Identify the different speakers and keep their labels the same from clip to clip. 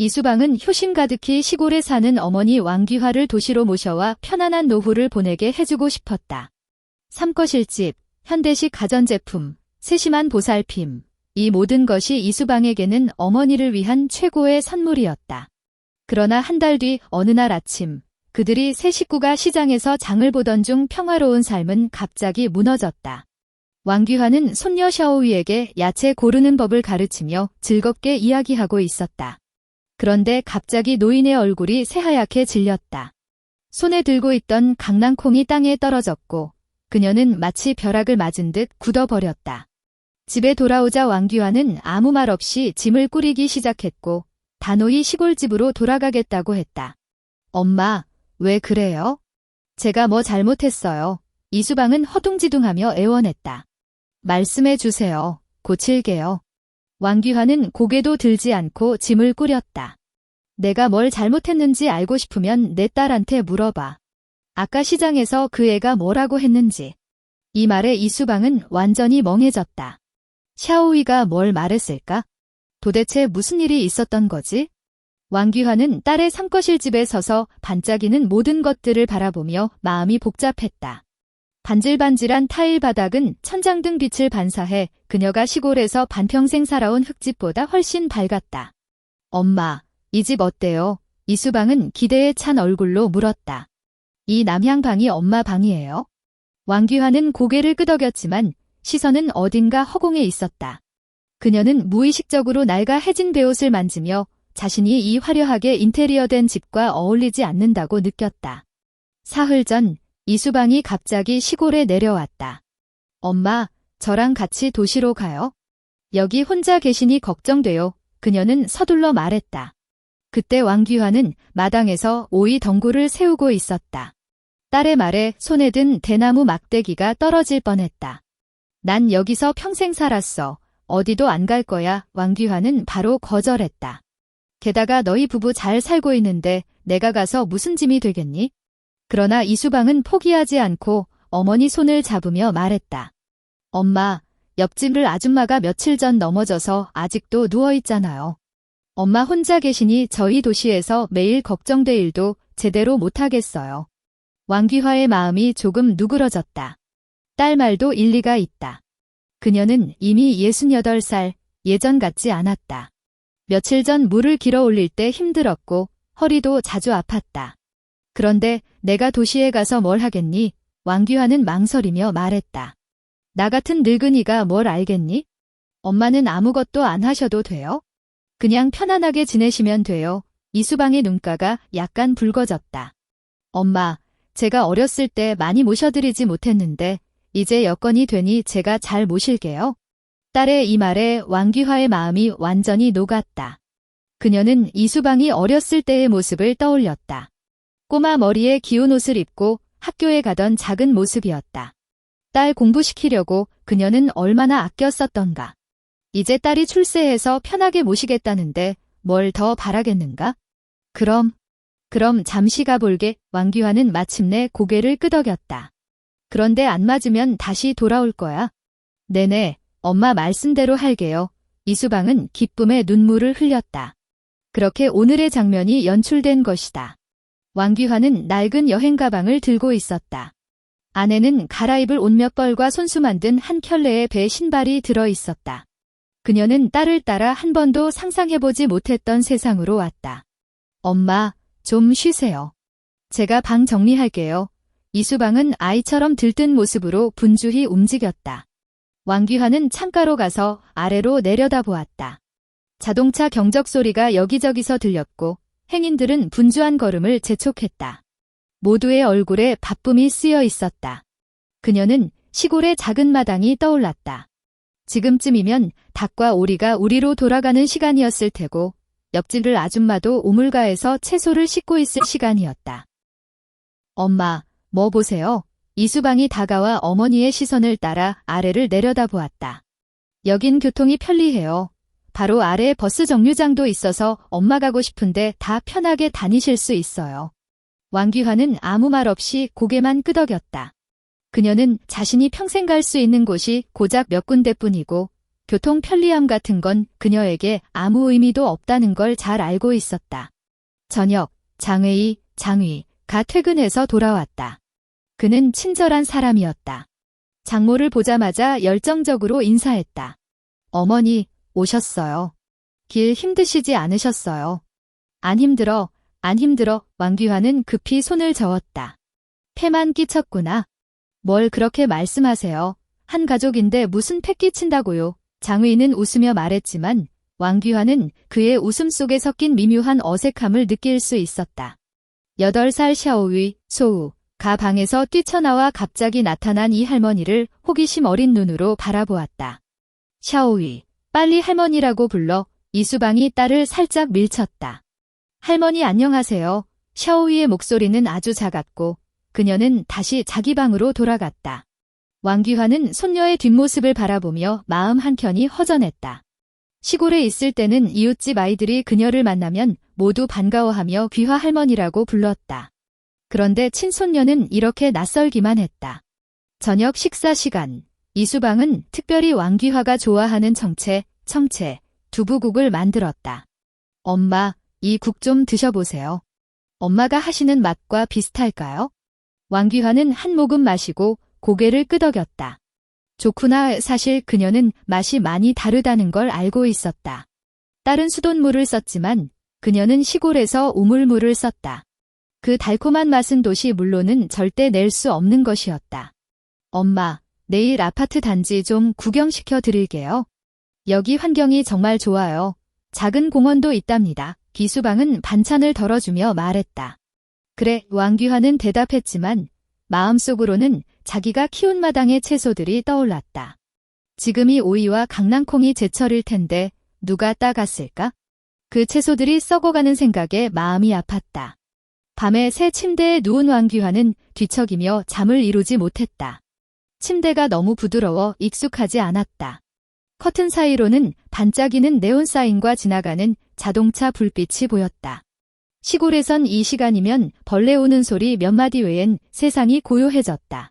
Speaker 1: 이수방은 효심 가득히 시골에 사는 어머니 왕귀화를 도시로 모셔와 편안한 노후를 보내게 해주고 싶었다. 삼거실집, 현대식 가전제품, 세심한 보살핌, 이 모든 것이 이수방에게는 어머니를 위한 최고의 선물이었다. 그러나 한 달 뒤 어느 날 아침, 그들이 세 식구가 시장에서 장을 보던 중 평화로운 삶은 갑자기 무너졌다. 왕귀화는 손녀 샤오위에게 야채 고르는 법을 가르치며 즐겁게 이야기하고 있었다. 그런데 갑자기 노인의 얼굴이 새하얗게 질렸다. 손에 들고 있던 강낭콩이 땅에 떨어졌고 그녀는 마치 벼락을 맞은 듯 굳어버렸다. 집에 돌아오자 왕귀화는 아무 말 없이 짐을 꾸리기 시작했고 단호히 시골집으로 돌아가겠다고 했다. 엄마, 왜 그래요? 제가 뭐 잘못했어요. 이수방은 허둥지둥하며 애원했다. 말씀해 주세요. 고칠게요. 왕귀화는 고개도 들지 않고 짐을 꾸렸다. 내가 뭘 잘못했는지 알고 싶으면 내 딸한테 물어봐. 아까 시장에서 그 애가 뭐라고 했는지. 이 말에 이수방은 완전히 멍해졌다. 샤오위가 뭘 말했을까? 도대체 무슨 일이 있었던 거지? 왕귀화는 딸의 삼거실 집에 서서 반짝이는 모든 것들을 바라보며 마음이 복잡했다. 반질반질한 타일 바닥은 천장등 빛을 반사해 그녀가 시골에서 반평생 살아온 흙집보다 훨씬 밝았다. 엄마, 이 집 어때요? 이수방은 기대에 찬 얼굴로 물었다. 이 남향방이 엄마 방이에요? 왕귀화는 고개를 끄덕였지만 시선은 어딘가 허공에 있었다. 그녀는 무의식적으로 낡아 해진 베옷을 만지며 자신이 이 화려하게 인테리어된 집과 어울리지 않는다고 느꼈다. 사흘 전 이수방이 갑자기 시골에 내려왔다. 엄마, 저랑 같이 도시로 가요? 여기 혼자 계시니 걱정돼요. 그녀는 서둘러 말했다. 그때 왕귀화는 마당에서 오이 덩굴을 세우고 있었다. 딸의 말에 손에 든 대나무 막대기가 떨어질 뻔했다. 난 여기서 평생 살았어. 어디도 안 갈 거야. 왕귀화는 바로 거절했다. 게다가 너희 부부 잘 살고 있는데 내가 가서 무슨 짐이 되겠니? 그러나 이수방은 포기하지 않고 어머니 손을 잡으며 말했다. 엄마, 옆집 아줌마가 며칠 전 넘어져서 아직도 누워있잖아요. 엄마 혼자 계시니 저희 도시에서 매일 걱정될 일도 제대로 못하겠어요. 왕귀화의 마음이 조금 누그러졌다. 딸 말도 일리가 있다. 그녀는 이미 68살, 예전 같지 않았다. 며칠 전 물을 길어 올릴 때 힘들었고 허리도 자주 아팠다. 그런데 내가 도시에 가서 뭘 하겠니? 왕귀화는 망설이며 말했다. 나 같은 늙은이가 뭘 알겠니? 엄마는 아무것도 안 하셔도 돼요? 그냥 편안하게 지내시면 돼요. 이수방의 눈가가 약간 붉어졌다. 엄마, 제가 어렸을 때 많이 모셔드리지 못했는데 이제 여건이 되니 제가 잘 모실게요. 딸의 이 말에 왕귀화의 마음이 완전히 녹았다. 그녀는 이수방이 어렸을 때의 모습을 떠올렸다. 꼬마 머리에 기운 옷을 입고 학교에 가던 작은 모습이었다. 딸 공부시키려고 그녀는 얼마나 아껴 썼던가. 이제 딸이 출세해서 편하게 모시겠다는데 뭘 더 바라겠는가? 그럼 잠시 가볼게. 왕귀화는 마침내 고개를 끄덕였다. 그런데 안 맞으면 다시 돌아올 거야. 네네, 엄마 말씀대로 할게요. 이수방은 기쁨의 눈물을 흘렸다. 그렇게 오늘의 장면이 연출된 것이다. 왕귀화는 낡은 여행 가방을 들고 있었다. 안에는 갈아입을 옷 몇 벌과 손수 만든 한 켤레의 배 신발이 들어 있었다. 그녀는 딸을 따라 한 번도 상상해보지 못했던 세상으로 왔다. 엄마, 좀 쉬세요. 제가 방 정리할게요. 이수방은 아이처럼 들뜬 모습으로 분주히 움직였다. 왕귀화는 창가로 가서 아래로 내려다보았다. 자동차 경적 소리가 여기저기서 들렸고 행인들은 분주한 걸음을 재촉했다. 모두의 얼굴에 바쁨이 쓰여 있었다. 그녀는 시골의 작은 마당이 떠올랐다. 지금쯤이면 닭과 오리가 우리로 돌아가는 시간이었을 테고 옆집 아줌마도 우물가에서 채소를 씻고 있을 시간이었다. 엄마, 뭐 보세요? 이수방이 다가와 어머니의 시선을 따라 아래를 내려다보았다. 여긴 교통이 편리해요. 바로 아래에 버스 정류장도 있어서 엄마 가고 싶은데 다 편하게 다니실 수 있어요. 왕귀화는 아무 말 없이 고개만 끄덕였다. 그녀는 자신이 평생 갈 수 있는 곳이 고작 몇 군데뿐이고 교통 편리함 같은 건 그녀에게 아무 의미도 없다는 걸 잘 알고 있었다. 저녁, 장위가 퇴근해서 돌아왔다. 그는 친절한 사람이었다. 장모를 보자마자 열정적으로 인사했다. 어머니, 오셨어요. 길 힘드시지 않으셨어요? 안 힘들어. 왕귀화는 급히 손을 저었다. 폐만 끼쳤구나. 뭘 그렇게 말씀하세요. 한 가족인데 무슨 패 끼친다고요. 장의는 웃으며 말했지만 왕귀화는 그의 웃음 속에 섞인 미묘한 어색함을 느낄 수 있었다. 8살 샤오위, 소우가 방에서 뛰쳐나와 갑자기 나타난 이 할머니를 호기심 어린 눈으로 바라보았다. 샤오위, 빨리 할머니라고 불러. 이수방이 딸을 살짝 밀쳤다. 할머니 안녕하세요. 샤오위의 목소리는 아주 작았고 그녀는 다시 자기 방으로 돌아갔다. 왕귀화는 손녀의 뒷모습을 바라보며 마음 한켠이 허전했다. 시골에 있을 때는 이웃집 아이들이 그녀를 만나면 모두 반가워하며 귀화 할머니라고 불렀다. 그런데 친손녀는 이렇게 낯설기만 했다. 저녁 식사 시간, 이수방은 특별히 왕귀화가 좋아하는 청채, 두부국을 만들었다. 엄마, 이 국 좀 드셔보세요. 엄마가 하시는 맛과 비슷할까요? 왕귀화는 한 모금 마시고 고개를 끄덕였다. 좋구나. 사실 그녀는 맛이 많이 다르다는 걸 알고 있었다. 딸은 수돗물을 썼지만 그녀는 시골에서 우물물을 썼다. 그 달콤한 맛은 도시 물로는 절대 낼 수 없는 것이었다. 엄마, 내일 아파트 단지 좀 구경시켜 드릴게요. 여기 환경이 정말 좋아요. 작은 공원도 있답니다. 기수방은 반찬을 덜어주며 말했다. 그래, 왕귀화는 대답했지만 마음속으로는 자기가 키운 마당의 채소들이 떠올랐다. 지금이 오이와 강낭콩이 제철일 텐데 누가 따갔을까? 그 채소들이 썩어가는 생각에 마음이 아팠다. 밤에 새 침대에 누운 왕귀화는 뒤척이며 잠을 이루지 못했다. 침대가 너무 부드러워 익숙하지 않았다. 커튼 사이로는 반짝이는 네온사인과 지나가는 자동차 불빛이 보였다. 시골에선 이 시간이면 벌레 우는 소리 몇 마디 외엔 세상이 고요해졌다.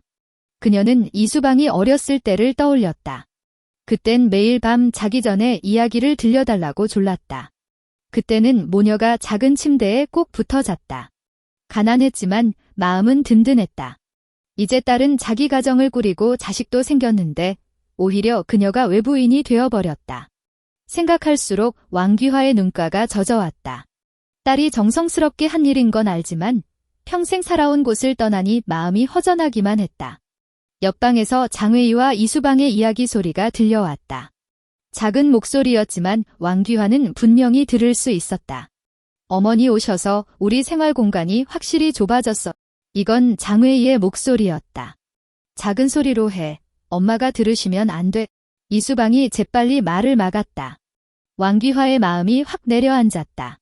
Speaker 1: 그녀는 이수방이 어렸을 때를 떠올렸다. 그땐 매일 밤 자기 전에 이야기를 들려달라고 졸랐다. 그때는 모녀가 작은 침대에 꼭 붙어 잤다. 가난했지만 마음은 든든했다. 이제 딸은 자기 가정을 꾸리고 자식도 생겼는데 오히려 그녀가 외부인이 되어버렸다. 생각할수록 왕귀화의 눈가가 젖어왔다. 딸이 정성스럽게 한 일인 건 알지만 평생 살아온 곳을 떠나니 마음이 허전하기만 했다. 옆방에서 장외이와 이수방의 이야기 소리가 들려왔다. 작은 목소리였지만 왕귀화는 분명히 들을 수 있었다. 어머니 오셔서 우리 생활 공간이 확실히 좁아졌어. 이건 장외이의 목소리였다. 작은 소리로 해. 엄마가 들으시면 안 돼. 이수방이 재빨리 말을 막았다. 왕귀화의 마음이 확 내려앉았다.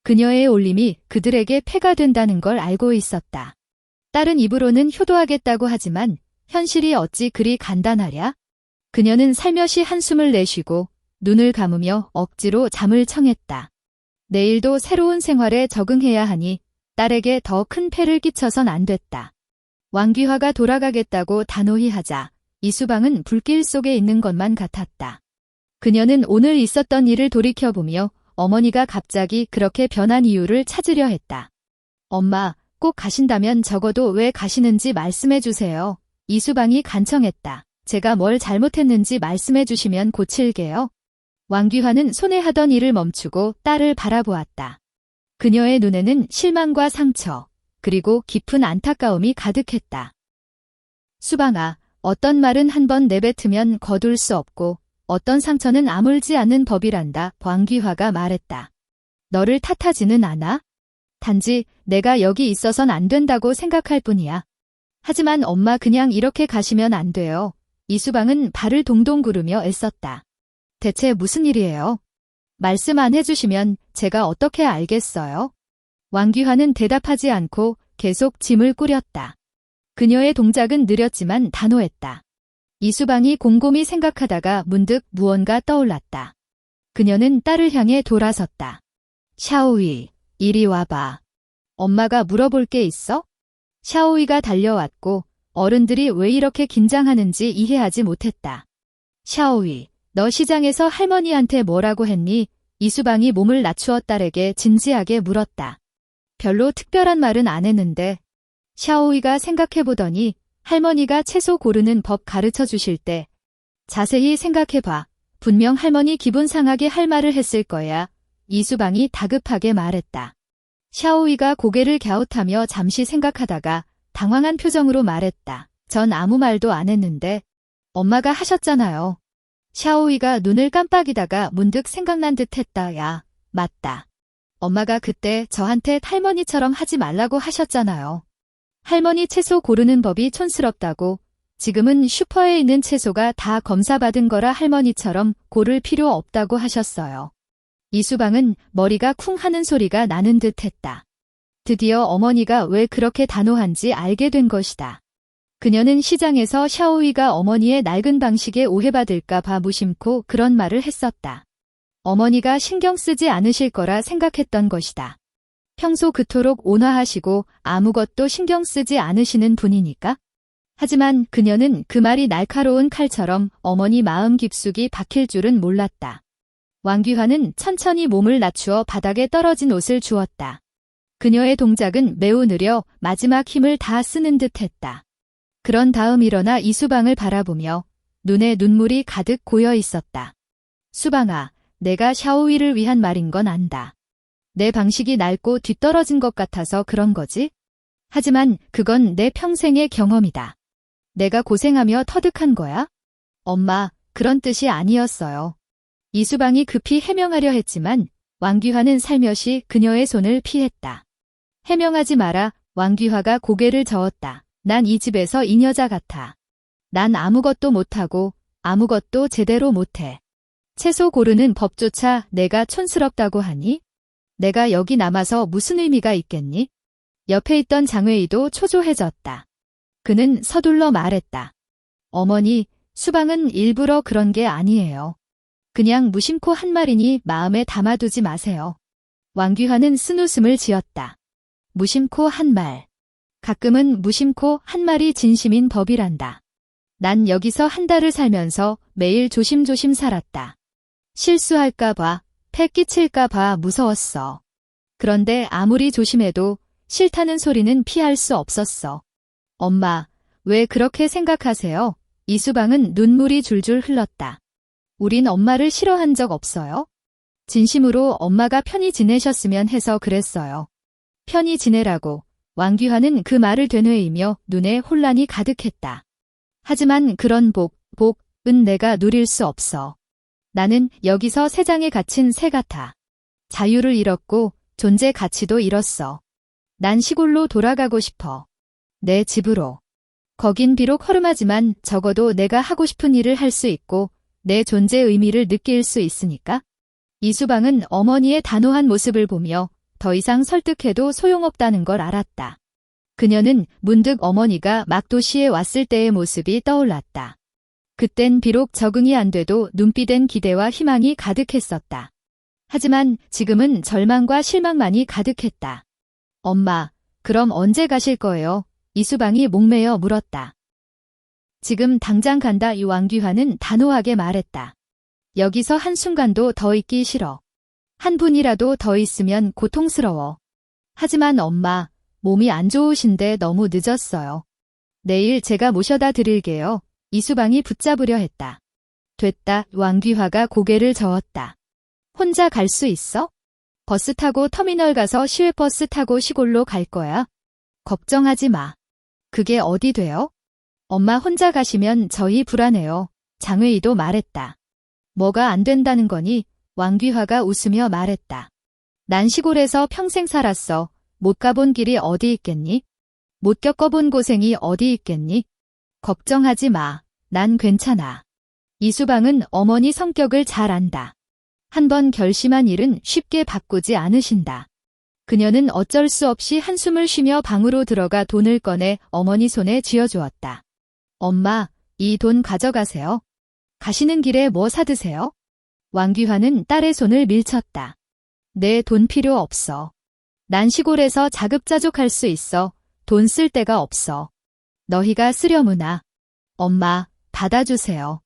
Speaker 1: 그녀의 올림이 그들에게 폐가 된다는 걸 알고 있었다. 딸은 입으로는 효도하겠다고 하지만 현실이 어찌 그리 간단하랴? 그녀는 살며시 한숨을 내쉬고 눈을 감으며 억지로 잠을 청했다. 내일도 새로운 생활에 적응해야 하니 딸에게 더 큰 폐를 끼쳐선 안 됐다. 왕귀화가 돌아가겠다고 단호히 하자 이수방은 불길 속에 있는 것만 같았다. 그녀는 오늘 있었던 일을 돌이켜보며 어머니가 갑자기 그렇게 변한 이유를 찾으려 했다. 엄마, 꼭 가신다면 적어도 왜 가시는지 말씀해 주세요. 이수방이 간청했다. 제가 뭘 잘못했는지 말씀해 주시면 고칠게요. 왕귀화는 손에 하던 일을 멈추고 딸을 바라보았다. 그녀의 눈에는 실망과 상처, 그리고 깊은 안타까움이 가득했다. 수방아, 어떤 말은 한번 내뱉으면 거둘 수 없고 어떤 상처는 아물지 않는 법이란다. 왕귀화가 말했다. 너를 탓하지는 않아? 단지 내가 여기 있어선 안 된다고 생각할 뿐이야. 하지만 엄마 그냥 이렇게 가시면 안 돼요. 이수방은 발을 동동 구르며 애썼다. 대체 무슨 일이에요? 말씀 안 해주시면 제가 어떻게 알겠어요? 왕귀화는 대답하지 않고 계속 짐을 꾸렸다. 그녀의 동작은 느렸지만 단호했다. 이수방이 곰곰이 생각하다가 문득 무언가 떠올랐다. 그녀는 딸을 향해 돌아섰다. 샤오이, 이리 와봐. 엄마가 물어볼 게 있어? 샤오이가 달려왔고 어른들이 왜 이렇게 긴장하는지 이해하지 못했다. 샤오이, 너 시장에서 할머니한테 뭐라고 했니? 이수방이 몸을 낮추어 딸에게 진지하게 물었다. 별로 특별한 말은 안 했는데. 샤오이가 생각해보더니 할머니가 채소 고르는 법 가르쳐 주실 때 자세히 생각해봐. 분명 할머니 기분 상하게 할 말을 했을 거야. 이수방이 다급하게 말했다. 샤오이가 고개를 갸웃하며 잠시 생각하다가 당황한 표정으로 말했다. 전 아무 말도 안 했는데 엄마가 하셨잖아요. 샤오이가 눈을 깜빡이다가 문득 생각난 듯 했다. 야, 맞다. 엄마가 그때 저한테 할머니처럼 하지 말라고 하셨잖아요. 할머니 채소 고르는 법이 촌스럽다고. 지금은 슈퍼에 있는 채소가 다 검사받은 거라 할머니처럼 고를 필요 없다고 하셨어요. 이수방은 머리가 쿵 하는 소리가 나는 듯 했다. 드디어 어머니가 왜 그렇게 단호한지 알게 된 것이다. 그녀는 시장에서 샤오이가 어머니의 낡은 방식에 오해받을까 봐 무심코 그런 말을 했었다. 어머니가 신경 쓰지 않으실 거라 생각했던 것이다. 평소 그토록 온화하시고 아무것도 신경 쓰지 않으시는 분이니까. 하지만 그녀는 그 말이 날카로운 칼처럼 어머니 마음 깊숙이 박힐 줄은 몰랐다. 왕귀화는 천천히 몸을 낮추어 바닥에 떨어진 옷을 주웠다. 그녀의 동작은 매우 느려 마지막 힘을 다 쓰는 듯 했다. 그런 다음 일어나 이수방을 바라보며 눈에 눈물이 가득 고여 있었다. 수방아, 내가 샤오이를 위한 말인 건 안다. 내 방식이 낡고 뒤떨어진 것 같아서 그런 거지? 하지만 그건 내 평생의 경험이다. 내가 고생하며 터득한 거야? 엄마, 그런 뜻이 아니었어요. 이수방이 급히 해명하려 했지만 왕귀화는 살며시 그녀의 손을 피했다. 해명하지 마라. 왕귀화가 고개를 저었다. 난 이 집에서 이 여자 같아. 난 아무것도 못하고 아무것도 제대로 못해. 채소 고르는 법조차 내가 촌스럽다고 하니? 내가 여기 남아서 무슨 의미가 있겠니? 옆에 있던 장외이도 초조해졌다. 그는 서둘러 말했다. 어머니, 수방은 일부러 그런 게 아니에요. 그냥 무심코 한 말이니 마음에 담아두지 마세요. 왕귀화는 쓴웃음을 지었다. 무심코 한 말. 가끔은 무심코 한 말이 진심인 법이란다. 난 여기서 한 달을 살면서 매일 조심조심 살았다. 실수할까봐, 패 끼칠까봐 무서웠어. 그런데 아무리 조심해도 싫다는 소리는 피할 수 없었어. 엄마, 왜 그렇게 생각하세요? 이수방은 눈물이 줄줄 흘렀다. 우린 엄마를 싫어한 적 없어요. 진심으로 엄마가 편히 지내셨으면 해서 그랬어요. 편히 지내라고. 왕귀화는 그 말을 되뇌이며 눈에 혼란이 가득했다. 하지만 그런 복은 내가 누릴 수 없어. 나는 여기서 새장에 갇힌 새 같아. 자유를 잃었고 존재 가치도 잃었어. 난 시골로 돌아가고 싶어. 내 집으로. 거긴 비록 허름하지만 적어도 내가 하고 싶은 일을 할 수 있고 내 존재 의미를 느낄 수 있으니까. 이수방은 어머니의 단호한 모습을 보며 더 이상 설득해도 소용없다는 걸 알았다. 그녀는 문득 어머니가 막 도시에 왔을 때의 모습이 떠올랐다. 그땐 비록 적응이 안 돼도 눈빛엔 기대와 희망이 가득했었다. 하지만 지금은 절망과 실망만이 가득했다. 엄마, 그럼 언제 가실 거예요? 이수방이 목매어 물었다. 지금 당장 간다. 이 왕귀화는 단호하게 말했다. 여기서 한순간도 더 있기 싫어. 한 분이라도 더 있으면 고통스러워. 하지만 엄마, 몸이 안 좋으신데 너무 늦었어요. 내일 제가 모셔다 드릴게요. 이수방이 붙잡으려 했다. 됐다. 왕귀화가 고개를 저었다. 혼자 갈 수 있어? 버스 타고 터미널 가서 시외버스 타고 시골로 갈 거야. 걱정하지 마. 그게 어디 돼요? 엄마 혼자 가시면 저희 불안해요. 장외이도 말했다. 뭐가 안 된다는 거니? 왕귀화가 웃으며 말했다. 난 시골에서 평생 살았어. 못 가본 길이 어디 있겠니? 못 겪어본 고생이 어디 있겠니? 걱정하지 마. 난 괜찮아. 이수방은 어머니 성격을 잘 안다. 한번 결심한 일은 쉽게 바꾸지 않으신다. 그녀는 어쩔 수 없이 한숨을 쉬며 방으로 들어가 돈을 꺼내 어머니 손에 쥐어주었다. 엄마, 이 돈 가져가세요. 가시는 길에 뭐 사드세요? 왕귀화는 딸의 손을 밀쳤다. 내 돈 필요 없어. 난 시골에서 자급자족할 수 있어. 돈 쓸 데가 없어. 너희가 쓰려무나. 엄마, 받아주세요.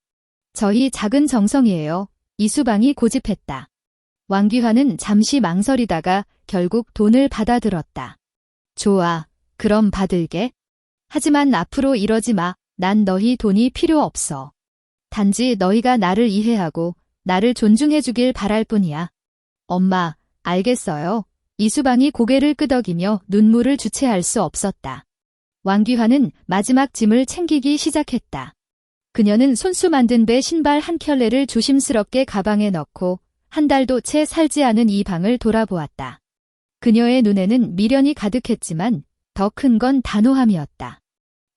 Speaker 1: 저희 작은 정성이에요. 이수방이 고집했다. 왕귀화는 잠시 망설이다가 결국 돈을 받아들었다. 좋아. 그럼 받을게. 하지만 앞으로 이러지 마. 난 너희 돈이 필요 없어. 단지 너희가 나를 이해하고 나를 존중해주길 바랄 뿐이야. 엄마, 알겠어요. 이수방이 고개를 끄덕이며 눈물을 주체할 수 없었다. 왕귀화는 마지막 짐을 챙기기 시작했다. 그녀는 손수 만든 배 신발 한 켤레를 조심스럽게 가방에 넣고 한 달도 채 살지 않은 이 방을 돌아보았다. 그녀의 눈에는 미련이 가득했지만 더 큰 건 단호함이었다.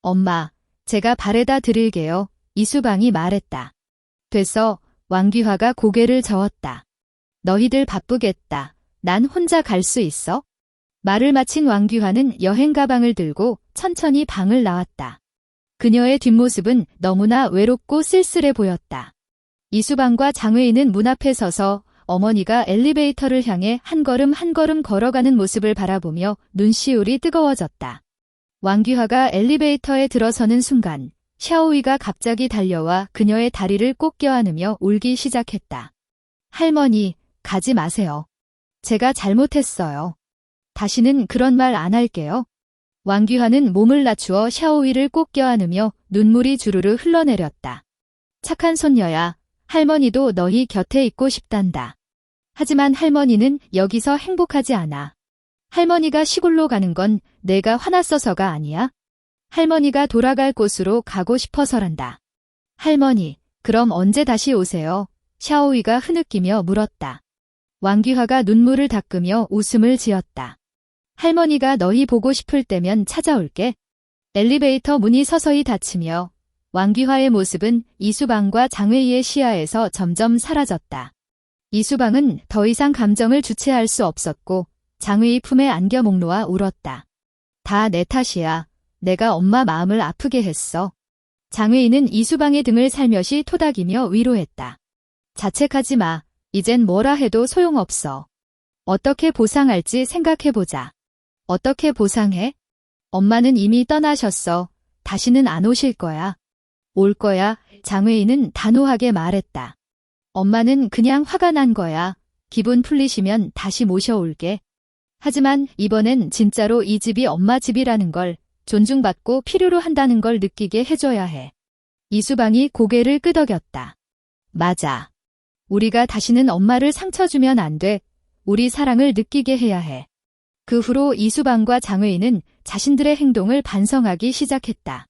Speaker 1: 엄마, 제가 바래다 드릴게요. 이수방이 말했다. 됐어. 왕귀화가 고개를 저었다. 너희들 바쁘겠다. 난 혼자 갈 수 있어? 말을 마친 왕귀화는 여행 가방을 들고 천천히 방을 나왔다. 그녀의 뒷모습은 너무나 외롭고 쓸쓸해 보였다. 이수방과 장의인은 문 앞에 서서 어머니가 엘리베이터를 향해 한 걸음 한 걸음 걸어가는 모습을 바라보며 눈시울이 뜨거워졌다. 왕귀화가 엘리베이터에 들어서는 순간 샤오이가 갑자기 달려와 그녀의 다리를 꼭 껴안으며 울기 시작했다. 할머니, 가지 마세요. 제가 잘못했어요. 다시는 그런 말 안 할게요. 왕귀화는 몸을 낮추어 샤오이를 꼭 껴안으며 눈물이 주르르 흘러내렸다. 착한 손녀야, 할머니도 너희 곁에 있고 싶단다. 하지만 할머니는 여기서 행복하지 않아. 할머니가 시골로 가는 건 내가 화났어서가 아니야. 할머니가 돌아갈 곳으로 가고 싶어서란다. 할머니, 그럼 언제 다시 오세요? 샤오이가 흐느끼며 물었다. 왕귀화가 눈물을 닦으며 웃음을 지었다. 할머니가 너희 보고 싶을 때면 찾아올게. 엘리베이터 문이 서서히 닫히며 왕귀화의 모습은 이수방과 장외이의 시야에서 점점 사라졌다. 이수방은 더 이상 감정을 주체할 수 없었고 장외이 품에 안겨 목 놓아 울었다. 다 내 탓이야. 내가 엄마 마음을 아프게 했어. 장외이는 이수방의 등을 살며시 토닥이며 위로했다. 자책하지 마. 이젠 뭐라 해도 소용없어. 어떻게 보상할지 생각해보자. 어떻게 보상해? 엄마는 이미 떠나셨어. 다시는 안 오실 거야. 올 거야. 장외인은 단호하게 말했다. 엄마는 그냥 화가 난 거야. 기분 풀리시면 다시 모셔올게. 하지만 이번엔 진짜로 이 집이 엄마 집이라는 걸, 존중받고 필요로 한다는 걸 느끼게 해줘야 해. 이수방이 고개를 끄덕였다. 맞아. 우리가 다시는 엄마를 상처 주면 안 돼. 우리 사랑을 느끼게 해야 해. 그 후로 이수방과 장의인은 자신들의 행동을 반성하기 시작했다.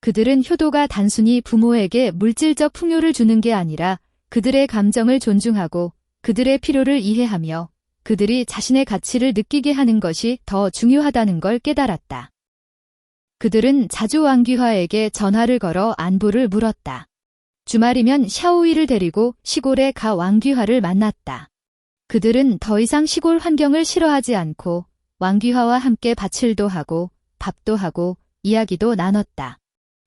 Speaker 1: 그들은 효도가 단순히 부모에게 물질적 풍요를 주는 게 아니라 그들의 감정을 존중하고 그들의 필요를 이해하며 그들이 자신의 가치를 느끼게 하는 것이 더 중요하다는 걸 깨달았다. 그들은 자주 왕귀화에게 전화를 걸어 안부를 물었다. 주말이면 샤오이를 데리고 시골에 가 왕귀화를 만났다. 그들은 더 이상 시골 환경을 싫어하지 않고 왕귀화와 함께 밭일도 하고 밥도 하고 이야기도 나눴다.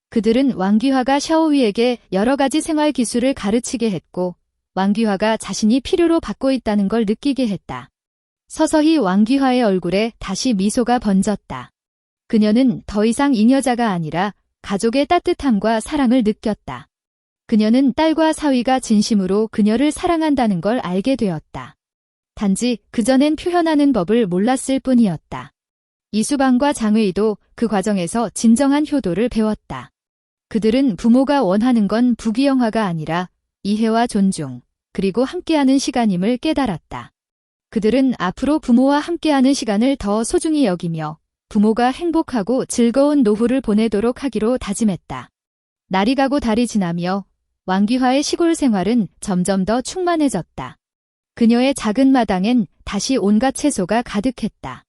Speaker 1: 그들은 왕귀화가 샤오이에게 여러 가지 생활 기술을 가르치게 했고 왕귀화가 자신이 필요로 받고 있다는 걸 느끼게 했다. 서서히 왕귀화의 얼굴에 다시 미소가 번졌다. 그녀는 더 이상 이녀자가 아니라 가족의 따뜻함과 사랑을 느꼈다. 그녀는 딸과 사위가 진심으로 그녀를 사랑한다는 걸 알게 되었다. 단지 그전엔 표현하는 법을 몰랐을 뿐이었다. 이수방과 장의도 그 과정에서 진정한 효도를 배웠다. 그들은 부모가 원하는 건 부귀영화가 아니라 이해와 존중, 그리고 함께하는 시간임을 깨달았다. 그들은 앞으로 부모와 함께하는 시간을 더 소중히 여기며 부모가 행복하고 즐거운 노후를 보내도록 하기로 다짐했다. 날이 가고 달이 지나며 왕귀화의 시골 생활은 점점 더 충만해졌다. 그녀의 작은 마당엔 다시 온갖 채소가 가득했다.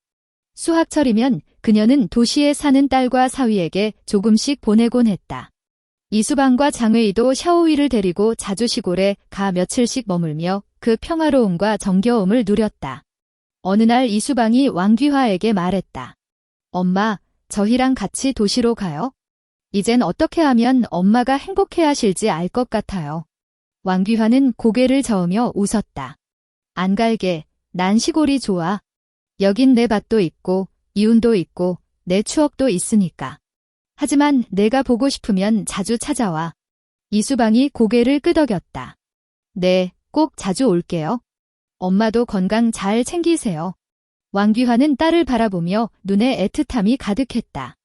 Speaker 1: 수학철이면 그녀는 도시에 사는 딸과 사위에게 조금씩 보내곤 했다. 이수방과 장의도 샤오이를 데리고 자주 시골에 가 며칠씩 머물며 그 평화로움과 정겨움을 누렸다. 어느 날 이수방이 왕귀화에게 말했다. 엄마, 저희랑 같이 도시로 가요? 이젠 어떻게 하면 엄마가 행복해하실지 알 것 같아요. 왕귀화는 고개를 저으며 웃었다. 안 갈게. 난 시골이 좋아. 여긴 내 밭도 있고 이운도 있고 내 추억도 있으니까. 하지만 내가 보고 싶으면 자주 찾아와. 이수방이 고개를 끄덕였다. 네, 꼭 자주 올게요. 엄마도 건강 잘 챙기세요. 왕귀화는 딸을 바라보며 눈에 애틋함이 가득했다.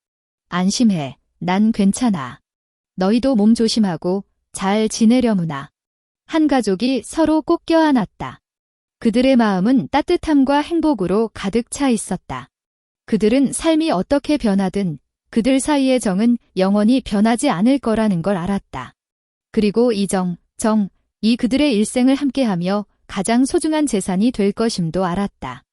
Speaker 1: 안심해, 난 괜찮아. 너희도 몸 조심하고 잘 지내려무나. 한 가족이 서로 꼭 껴안았다. 그들의 마음은 따뜻함과 행복으로 가득 차 있었다. 그들은 삶이 어떻게 변하든 그들 사이의 정은 영원히 변하지 않을 거라는 걸 알았다. 그리고 이 이 그들의 일생을 함께하며 가장 소중한 재산이 될 것임도 알았다.